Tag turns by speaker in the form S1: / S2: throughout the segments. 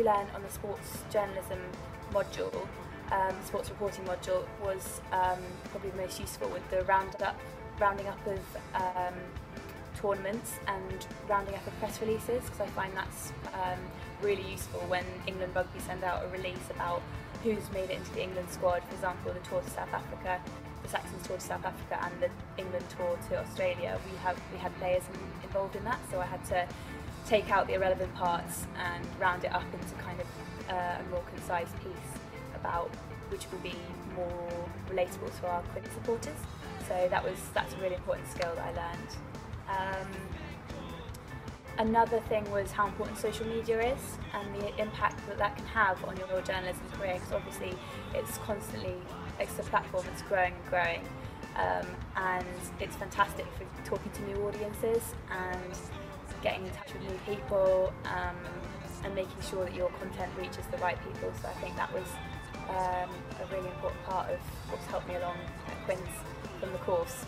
S1: we learned on the sports journalism module, sports reporting module, was probably the most useful, with the rounding up of tournaments and rounding up of press releases, because I find that's really useful when England Rugby send out a release about who's made it into the England squad. For example, the tour to South Africa, the Saxons tour to South Africa, and the England tour to Australia. We had players involved in that, so I had to take out the irrelevant parts and round it up into kind of a more concise piece about which would be more relatable to our Quins supporters. So that's a really important skill that I learned. Another thing was how important social media is and the impact that can have on your journalism career, because obviously it's a platform that's growing and growing, and it's fantastic for talking to new audiences and getting in touch with new people, and making sure that your content reaches the right people. So I think that was a really important part of what's helped me along at Quins from the course.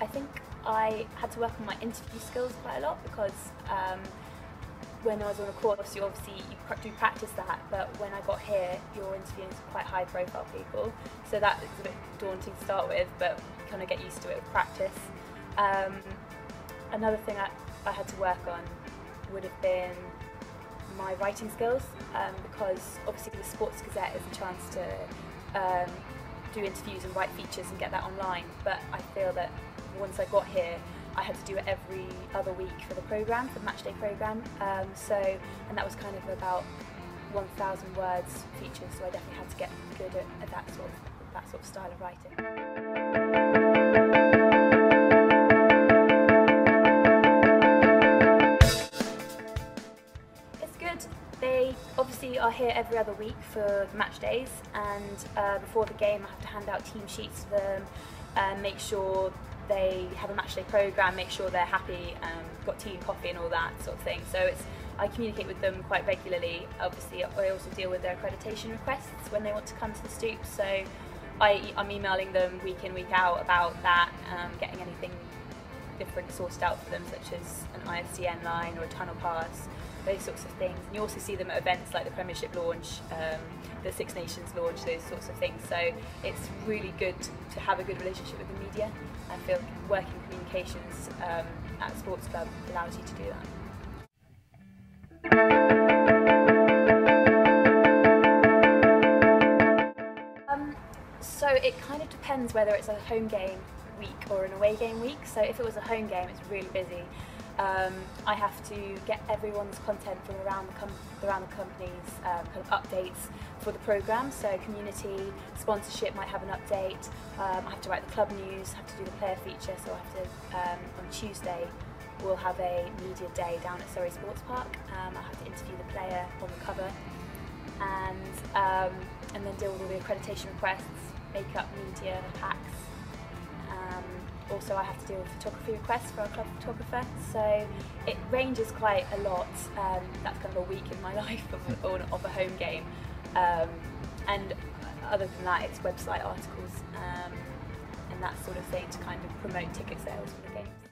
S1: I think I had to work on my interview skills quite a lot, because when I was on a course, you do practice that, but when I got here, you're interviewing quite high profile people, so that is a bit daunting to start with, but you kind of get used to it with practice. Another thing I had to work on would have been my writing skills, because obviously the Sports Gazette is a chance to do interviews and write features and get that online, but I feel that once I got here, I had to do it every other week for the programme, for the matchday programme, and that was kind of about 1,000 words features, so I definitely had to get good at that sort of style of writing. It's good. They obviously are here every other week for the match days, and before the game I have to hand out team sheets to them and make sure they have a matchday programme, make sure they're happy, got tea and coffee and all that sort of thing. So I communicate with them quite regularly. Obviously I also deal with their accreditation requests when they want to come to the Stoop, so I'm emailing them week in, week out about that, getting anything different sorted out for them, such as an ISDN line or a tunnel pass, those sorts of things. And you also see them at events like the Premiership launch, the Six Nations launch, those sorts of things. So it's really good to have a good relationship with the media. I feel working communications at a sports club allows you to do that. So it kind of depends whether it's a home game week or an away game week. So if it was a home game, it's really busy. I have to get everyone's content from around the company's kind of updates for the programme. So community, sponsorship might have an update. I have to write the club news, have to do the player feature. So I have to, on Tuesday, we'll have a media day down at Surrey Sports Park. I have to interview the player on the cover, and then deal with all the accreditation requests, make up media packs. Also I have to deal with photography requests for our club photographer, so it ranges quite a lot. That's kind of a week in my life of a home game, and other than that it's website articles and that sort of thing to kind of promote ticket sales for the games.